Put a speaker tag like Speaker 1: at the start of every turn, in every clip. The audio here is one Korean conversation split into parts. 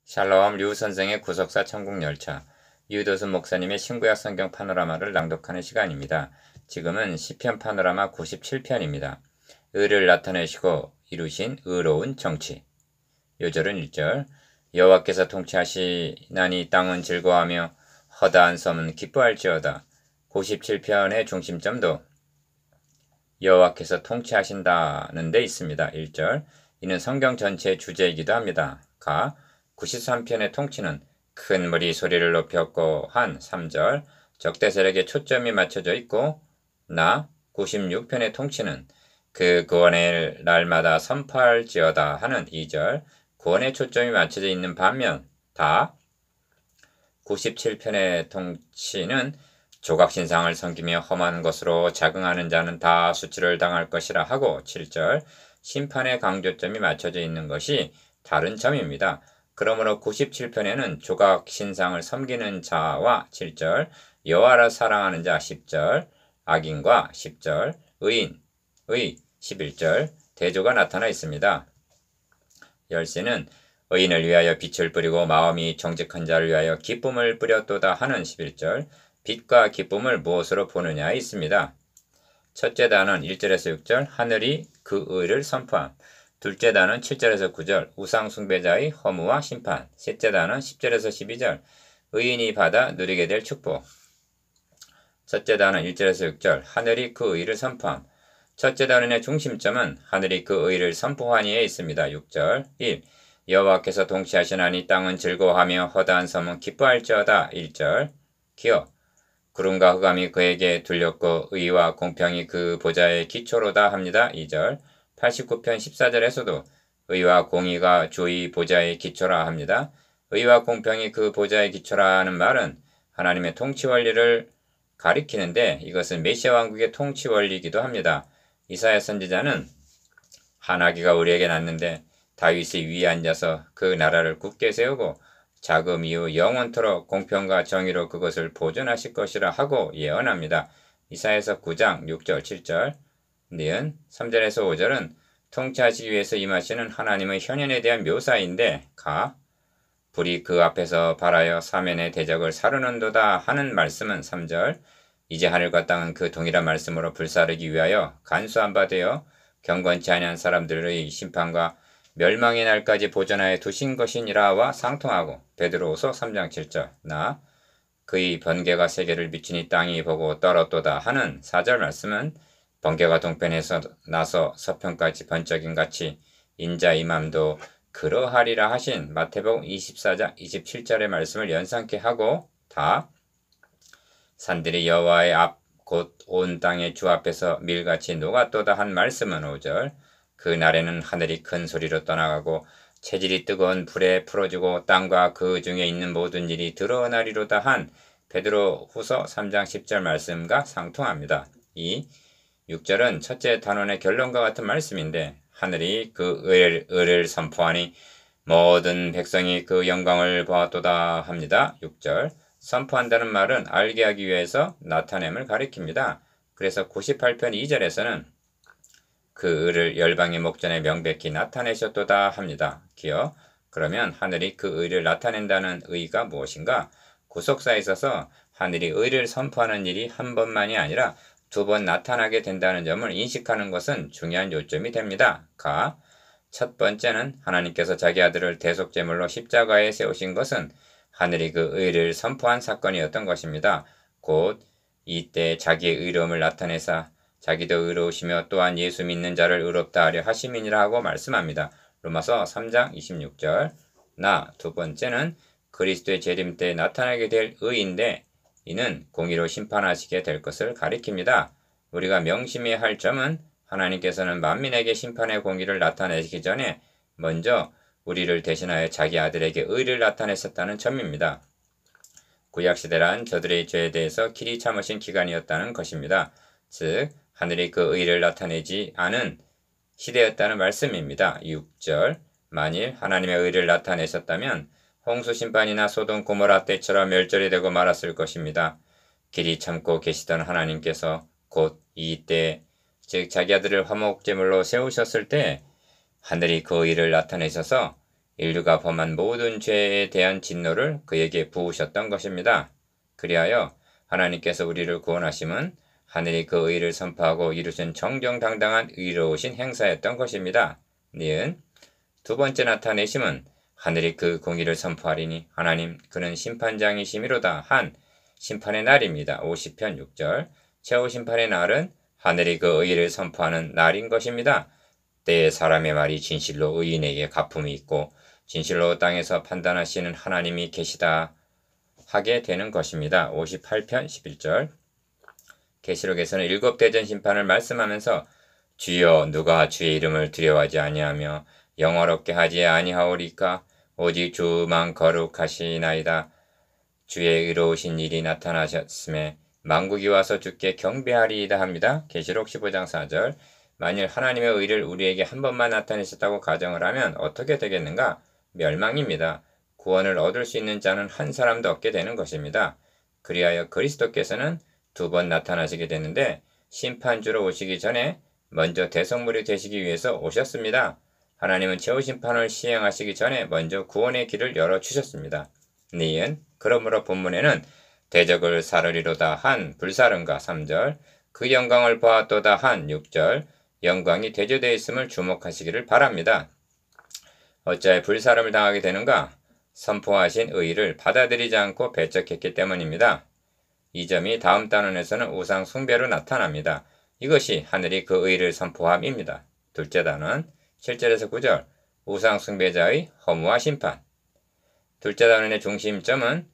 Speaker 1: 샬롬 류 선생의 구속사 천국열차 유도순 목사님의 신구약 성경 파노라마를 낭독하는 시간입니다. 지금은 시편 파노라마 97편입니다. 의를 나타내시고 이루신 의로운 정치. 요절은 1절 여호와께서 통치하시나니 땅은 즐거워하며 허다한 섬은 기뻐할지어다. 97편의 중심점도 여호와께서 통치하신다는 데 있습니다. 1절 이는 성경 전체의 주제이기도 합니다. 93편의 통치는 큰 물이 소리를 높였고 한 3절 적대 세력에 초점이 맞춰져 있고 96편의 통치는 그 구원의 날마다 선포할지어다 하는 2절 구원의 초점이 맞춰져 있는 반면 97편의 통치는 조각신상을 섬기며 험한 것으로 자긍하는 자는 다 수치를 당할 것이라 하고 7절 심판의 강조점이 맞춰져 있는 것이 다른 점입니다. 그러므로 97편에는 조각신상을 섬기는 자와 7절, 여호와를 사랑하는 자 10절, 악인과 10절, 의인, 11절, 대조가 나타나 있습니다. 열쇠는 의인을 위하여 빛을 뿌리고 마음이 정직한 자를 위하여 기쁨을 뿌렸도다 하는 11절, 빛과 기쁨을 무엇으로 보느냐에 있습니다. 첫째 단은 1절에서 6절, 하늘이 그 의를 선포함. 둘째 단은 7절에서 9절 우상 숭배자의 허무와 심판. 셋째 단은 10절에서 12절 의인이 받아 누리게 될 축복. 첫째 단은 1절에서 6절 하늘이 그 의를 선포함. 첫째 단원의 중심점은 하늘이 그 의를 선포하니에 있습니다. 6절 1. 여호와께서 통치하시나니 땅은 즐거워하며 허다한 섬은 기뻐할지어다. 1절 기어 구름과 흑암이 그에게 둘렸고 의와 공평이 그 보좌의 기초로다 합니다. 2절 89편 14절에서도 의와 공의가 주의 보좌의 기초라 합니다. 의와 공평이 그 보좌의 기초라는 말은 하나님의 통치 원리를 가리키는데 이것은 메시아 왕국의 통치 원리이기도 합니다. 이사야 선지자는 한아기가 우리에게 낳는데 다윗이 위에 앉아서 그 나라를 굳게 세우고 자금 이후 영원토록 공평과 정의로 그것을 보존하실 것이라 하고 예언합니다. 이사야서 9장 6절 7절 니은 3절에서 5절은 통치하시기 위해서 임하시는 하나님의 현현에 대한 묘사인데 불이 그 앞에서 발하여 사면의 대적을 사르는도다 하는 말씀은 3절 이제 하늘과 땅은 그 동일한 말씀으로 불사르기 위하여 간수한 바 되어 경건치 아니한 사람들의 심판과 멸망의 날까지 보존하여 두신 것이니라와 상통하고 베드로후서 3장 7절 그의 번개가 세계를 미치니 땅이 보고 떨었도다 하는 4절 말씀은 번개가 동편에서 나서 서편까지 번쩍임 같이 인자 임함도 그러하리라 하신 마태복음 24장 27절의 말씀을 연상케 하고 산들이 여호와의 앞 곧 온 땅의 주 앞에서 밀같이 녹았도다 한 말씀은 5절 그 날에는 하늘이 큰 소리로 떠나가고 체질이 뜨거운 불에 풀어지고 땅과 그 중에 있는 모든 일이 드러나리로다 한 베드로후서 3장 10절 말씀과 상통합니다. 6절은 첫째 단원의 결론과 같은 말씀인데 하늘이 그 의를 선포하니 모든 백성이 그 영광을 보았도다 합니다. 6절 선포한다는 말은 알게 하기 위해서 나타냄을 가리킵니다. 그래서 98편 2절에서는 그 의를 열방의 목전에 명백히 나타내셨도다 합니다. 기어 그러면 하늘이 그 의를 나타낸다는 의가 무엇인가? 구속사에 있어서 하늘이 의를 선포하는 일이 한 번만이 아니라 2번 나타나게 된다는 점을 인식하는 것은 중요한 요점이 됩니다. 첫 번째는 하나님께서 자기 아들을 대속제물로 십자가에 세우신 것은 하늘이 그 의를 선포한 사건이었던 것입니다. 곧 이때 자기의 의로움을 나타내사 자기도 의로우시며 또한 예수 믿는 자를 의롭다 하려 하심이니라 하고 말씀합니다. 로마서 3장 26절 두 번째는 그리스도의 재림 때 나타나게 될 의인데 이는 공의로 심판하시게 될 것을 가리킵니다. 우리가 명심해야 할 점은 하나님께서는 만민에게 심판의 공의를 나타내시기 전에 먼저 우리를 대신하여 자기 아들에게 의를 나타내셨다는 점입니다. 구약시대란 저들의 죄에 대해서 길이 참으신 기간이었다는 것입니다. 즉 하늘이 그 의를 나타내지 않은 시대였다는 말씀입니다. 6절 만일 하나님의 의를 나타내셨다면 홍수 심판이나 소돔 고모라 때처럼 멸절이 되고 말았을 것입니다. 길이 참고 계시던 하나님께서 곧 이때 즉 자기 아들을 화목제물로 세우셨을 때 하늘이 그 의를 나타내셔서 인류가 범한 모든 죄에 대한 진노를 그에게 부으셨던 것입니다. 그리하여 하나님께서 우리를 구원하심은 하늘이 그 의를 선포하고 이루신 정정당당한 의로우신 행사였던 것입니다. 니은 두 번째 나타내심은 하늘이 그 공의를 선포하리니 하나님 그는 심판장이심이로다 한 심판의 날입니다. 50편 6절 최후 심판의 날은 하늘이 그 의를 선포하는 날인 것입니다. 때에 사람의 말이 진실로 의인에게 갚음이 있고 진실로 땅에서 판단하시는 하나님이 계시다 하게 되는 것입니다. 58편 11절 계시록에서는 일곱 대전 심판을 말씀하면서 주여 누가 주의 이름을 두려워하지 아니하며 영화롭게 하지 아니하오리까 오직 주만 거룩하시나이다. 주의 의로우신 일이 나타나셨음에 만국이 와서 주께 경배하리이다 합니다. 계시록 15장 4절 만일 하나님의 의를 우리에게 한 번만 나타내셨다고 가정을 하면 어떻게 되겠는가? 멸망입니다. 구원을 얻을 수 있는 자는 한 사람도 없게 되는 것입니다. 그리하여 그리스도께서는 두 번 나타나시게 되는데 심판주로 오시기 전에 먼저 대성물이 되시기 위해서 오셨습니다. 하나님은 최후 심판을 시행하시기 전에 먼저 구원의 길을 열어주셨습니다. 니은 그러므로 본문에는 대적을 사르리로다 한 불사름과 3절 그 영광을 보았도다 한 6절 영광이 대조되어 있음을 주목하시기를 바랍니다. 어찌하여 불사름을 당하게 되는가? 선포하신 의의를 받아들이지 않고 배척했기 때문입니다. 이 점이 다음 단원에서는 우상 숭배로 나타납니다. 이것이 하늘이 그 의의를 선포함입니다. 둘째 단원 7절에서 9절 우상 숭배자의 허무와 심판 둘째 단원의 중심점은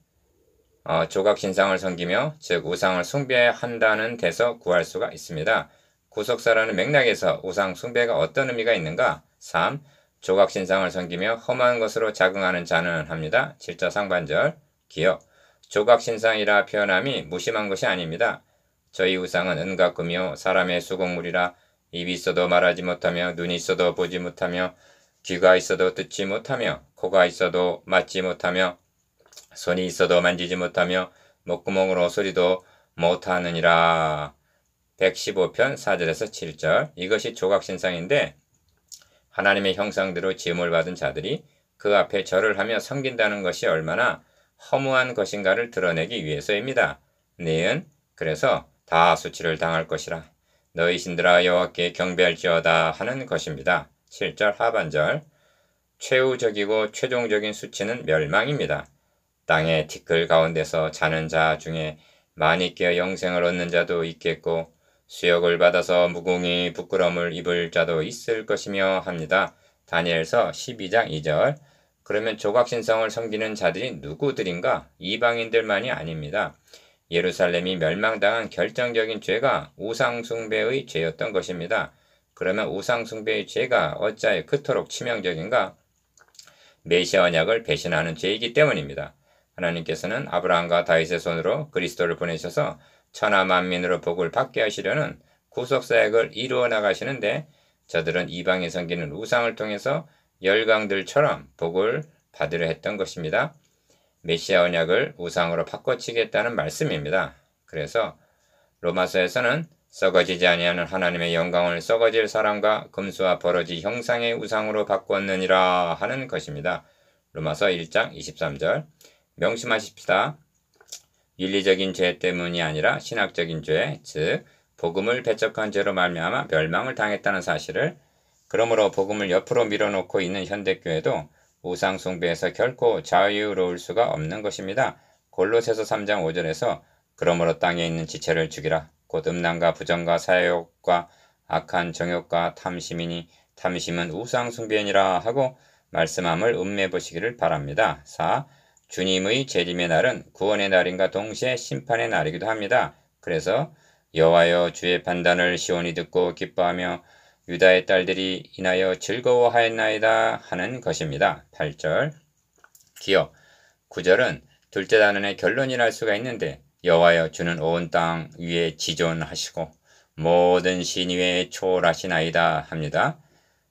Speaker 1: 조각 신상을 섬기며 즉 우상을 숭배한다는 데서 구할 수가 있습니다. 구속사라는 맥락에서 우상 숭배가 어떤 의미가 있는가? 3. 조각 신상을 섬기며 험한 것으로 자긍하는 자는 합니다. 7절 상반절 기억 조각 신상이라 표현함이 무심한 것이 아닙니다. 저희 우상은 은과 금이요 사람의 수공물이라 입이 있어도 말하지 못하며 눈이 있어도 보지 못하며 귀가 있어도 듣지 못하며 코가 있어도 맞지 못하며 손이 있어도 만지지 못하며 목구멍으로 소리도 못하느니라. 115편 4절에서 7절 이것이 조각신상인데 하나님의 형상대로 지음을 받은 자들이 그 앞에 절을 하며 섬긴다는 것이 얼마나 허무한 것인가를 드러내기 위해서입니다. 니은 그래서 다 수치를 당할 것이라 너희 신들아 여호와께 경배할지어다 하는 것입니다. 7절 하반절 최후적이고 최종적인 수치는 멸망입니다. 땅의 티끌 가운데서 자는 자 중에 많이 깨어 영생을 얻는 자도 있겠고 수욕을 받아서 무궁히 부끄러움을 입을 자도 있을 것이며 합니다. 다니엘서 12장 2절 그러면 조각신성을 섬기는 자들이 누구들인가? 이방인들만이 아닙니다. 예루살렘이 멸망당한 결정적인 죄가 우상숭배의 죄였던 것입니다. 그러면 우상숭배의 죄가 어찌하여 그토록 치명적인가? 메시아 언약을 배신하는 죄이기 때문입니다. 하나님께서는 아브라함과 다윗의 손으로 그리스도를 보내셔서 천하 만민으로 복을 받게 하시려는 구속사역을 이루어 나가시는데 저들은 이방에 섬기는 우상을 통해서 열강들처럼 복을 받으려 했던 것입니다. 메시아 언약을 우상으로 바꿔치겠다는 말씀입니다. 그래서 로마서에서는 썩어지지 아니하는 하나님의 영광을 썩어질 사람과 금수와 버러지 형상의 우상으로 바꾸었느니라 하는 것입니다. 로마서 1장 23절 명심하십시다. 윤리적인 죄 때문이 아니라 신학적인 죄, 즉 복음을 배척한 죄로 말미암아 멸망을 당했다는 사실을 그러므로 복음을 옆으로 밀어놓고 있는 현대교회도 우상 숭배에서 결코 자유로울 수가 없는 것입니다. 골로새서 3장 5절에서 그러므로 땅에 있는 지체를 죽이라. 곧 음란과 부정과 사욕과 악한 정욕과 탐심이니 탐심은 우상 숭배니라 하고 말씀함을 음매보시기를 바랍니다. 4. 주님의 재림의 날은 구원의 날인가 동시에 심판의 날이기도 합니다. 그래서 여호와여 주의 판단을 시온이 듣고 기뻐하며 유다의 딸들이 인하여 즐거워하였나이다 하는 것입니다. 8절 기억 9절은 둘째 단원의 결론이랄 수가 있는데 여호와여 주는 온 땅 위에 지존하시고 모든 신 위에 초월하시나이다 합니다.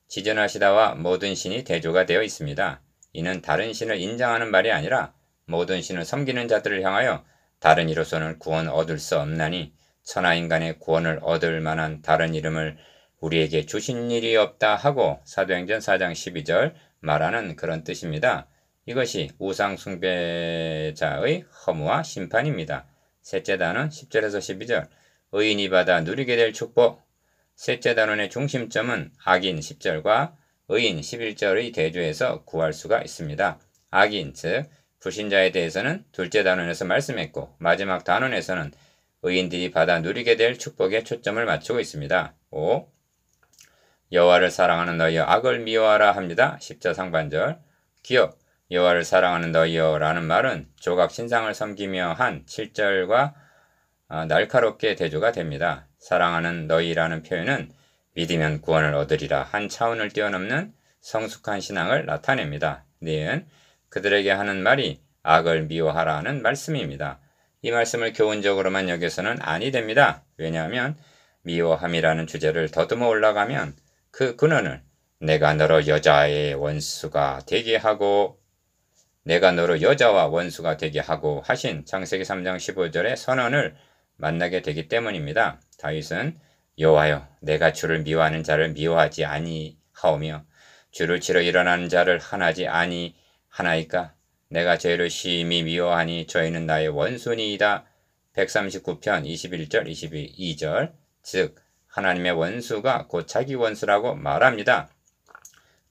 Speaker 1: 지존하시다와 모든 신이 대조가 되어 있습니다. 이는 다른 신을 인정하는 말이 아니라 모든 신을 섬기는 자들을 향하여 다른 이로서는 구원 얻을 수 없나니 천하인간의 구원을 얻을 만한 다른 이름을 우리에게 주신 일이 없다 하고 사도행전 4장 12절 말하는 그런 뜻입니다. 이것이 우상 숭배자의 허무와 심판입니다. 셋째 단원 10절에서 12절 의인이 받아 누리게 될 축복. 셋째 단원의 중심점은 악인 10절과 의인 11절의 대조에서 구할 수가 있습니다. 악인 즉 불신자에 대해서는 둘째 단원에서 말씀했고 마지막 단원에서는 의인들이 받아 누리게 될 축복에 초점을 맞추고 있습니다. 5. 여호와를 사랑하는 너희여 악을 미워하라 합니다. 10절 상반절 기억 여호와를 사랑하는 너희여 라는 말은 조각 신상을 섬기며 한 7절과 날카롭게 대조가 됩니다. 사랑하는 너희라는 표현은 믿으면 구원을 얻으리라 한 차원을 뛰어넘는 성숙한 신앙을 나타냅니다. 니은 그들에게 하는 말이 악을 미워하라는 말씀입니다. 이 말씀을 교훈적으로만 여겨서는 아니 됩니다. 왜냐하면 미워함이라는 주제를 더듬어 올라가면 그 근원을 내가 너로 여자의 원수가 되게 하고 내가 너로 여자와 원수가 되게 하고 하신 창세기 3장 15절의 선언을 만나게 되기 때문입니다. 다윗은 여호와여 내가 주를 미워하는 자를 미워하지 아니하오며 주를 치러 일어나는 자를 하나지 아니하나이까 내가 저희를 심히 미워하니 저희는 나의 원수니이다. 139편 21절 22절 즉 하나님의 원수가 곧 자기 원수라고 말합니다.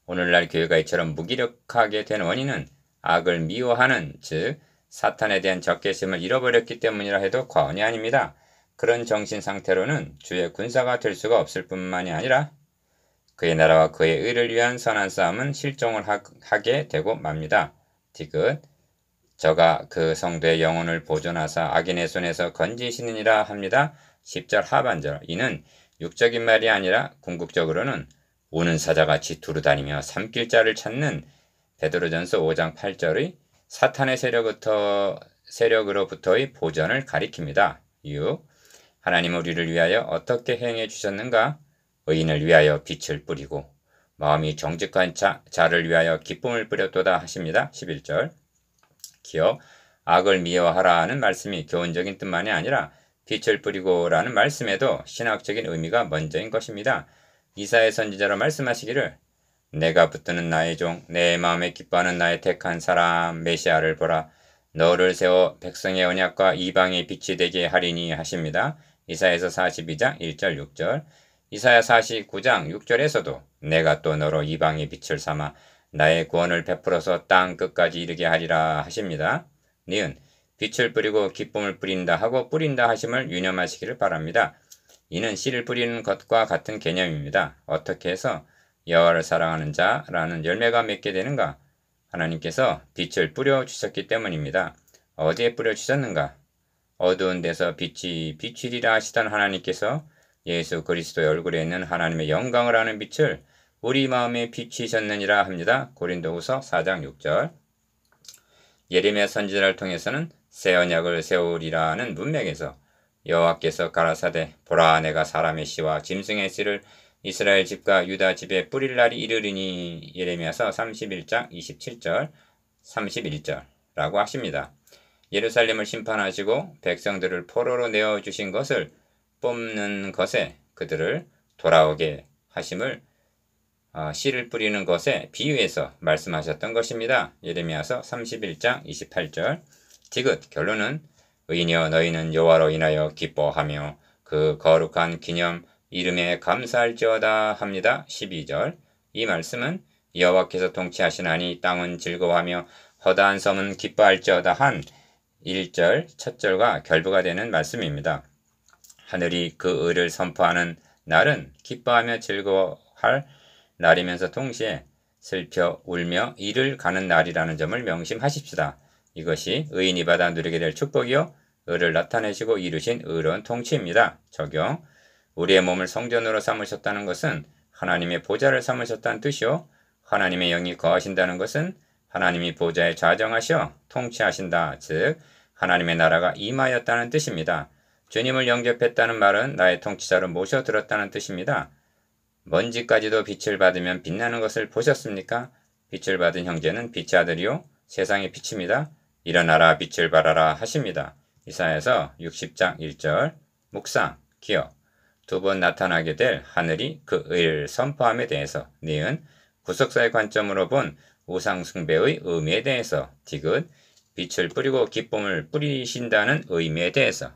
Speaker 1: 오늘날 교회가 이처럼 무기력하게 된 원인은 악을 미워하는 즉 사탄에 대한 적개심을 잃어버렸기 때문이라 해도 과언이 아닙니다. 그런 정신 상태로는 주의 군사가 될 수가 없을 뿐만이 아니라 그의 나라와 그의 의를 위한 선한 싸움은 실종을 하게 되고 맙니다. 디귿 저가 그 성도의 영혼을 보존하사 악인의 손에서 건지시느니라 합니다. 10절 하반절 이는 육적인 말이 아니라 궁극적으로는 우는 사자같이 두루다니며 삼킬 자를 찾는 베드로전서 5장 8절의 사탄의 세력으로부터의 보전을 가리킵니다. 6. 하나님 우리를 위하여 어떻게 행해 주셨는가? 의인을 위하여 빛을 뿌리고 마음이 정직한 자를 위하여 기쁨을 뿌렸도다 하십니다. 11절 기억 악을 미워하라는 말씀이 교훈적인 뜻만이 아니라 빛을 뿌리고 라는 말씀에도 신학적인 의미가 먼저인 것입니다. 이사야 선지자로 말씀하시기를 내가 붙드는 나의 종 내 마음에 기뻐하는 나의 택한 사람 메시아를 보라 너를 세워 백성의 언약과 이방의 빛이 되게 하리니 하십니다. 이사야서 42장 1절 6절 이사야 49장 6절에서도 내가 또 너로 이방의 빛을 삼아 나의 구원을 베풀어서 땅 끝까지 이르게 하리라 하십니다. 니은 빛을 뿌리고 기쁨을 뿌린다 하고 뿌린다 하심을 유념하시기를 바랍니다. 이는 씨를 뿌리는 것과 같은 개념입니다. 어떻게 해서 여호와를 사랑하는 자라는 열매가 맺게 되는가? 하나님께서 빛을 뿌려 주셨기 때문입니다. 어디에 뿌려 주셨는가? 어두운 데서 빛이 비추리라 하시던 하나님께서 예수 그리스도의 얼굴에 있는 하나님의 영광을 아는 빛을 우리 마음에 비치셨느니라 합니다. 고린도후서 4장 6절 예레미야 선지자를 통해서는 새 언약을 세우리라는 문맥에서 여호와께서 가라사대 보라 내가 사람의 씨와 짐승의 씨를 이스라엘 집과 유다 집에 뿌릴 날이 이르리니 예레미야서 31장 27절 31절라고 하십니다. 예루살렘을 심판하시고 백성들을 포로로 내어주신 것을 뽑는 것에 그들을 돌아오게 하심을 씨를 뿌리는 것에 비유해서 말씀하셨던 것입니다. 예레미야서 31장 28절 디귿 결론은 의인이여 너희는 여호와로 인하여 기뻐하며 그 거룩한 기념 이름에 감사할지어다 합니다. 12절 이 말씀은 여호와께서 통치하시나니 땅은 즐거워하며 허다한 섬은 기뻐할지어다 한 1절 첫 절과 결부가 되는 말씀입니다. 하늘이 그 의를 선포하는 날은 기뻐하며 즐거워할 날이면서 동시에 슬퍼 울며 이를 가는 날이라는 점을 명심하십시다. 이것이 의인이 받아 누리게 될 축복이요 의를 나타내시고 이루신 의로운 통치입니다. 적용 우리의 몸을 성전으로 삼으셨다는 것은 하나님의 보좌를 삼으셨다는 뜻이요 하나님의 영이 거하신다는 것은 하나님이 보좌에 좌정하셔 통치하신다 즉 하나님의 나라가 임하였다는 뜻입니다. 주님을 영접했다는 말은 나의 통치자로 모셔들었다는 뜻입니다. 먼지까지도 빛을 받으면 빛나는 것을 보셨습니까? 빛을 받은 형제는 빛의 아들이요 세상의 빛입니다. 일어나라 빛을 발하라 하십니다. 이사야서 60장 1절 묵상, 기억 두 번 나타나게 될 하늘이 그 의를 선포함에 대해서 니은 구속사의 관점으로 본 우상숭배의 의미에 대해서, 디귿, 빛을 뿌리고 기쁨을 뿌리신다는 의미에 대해서,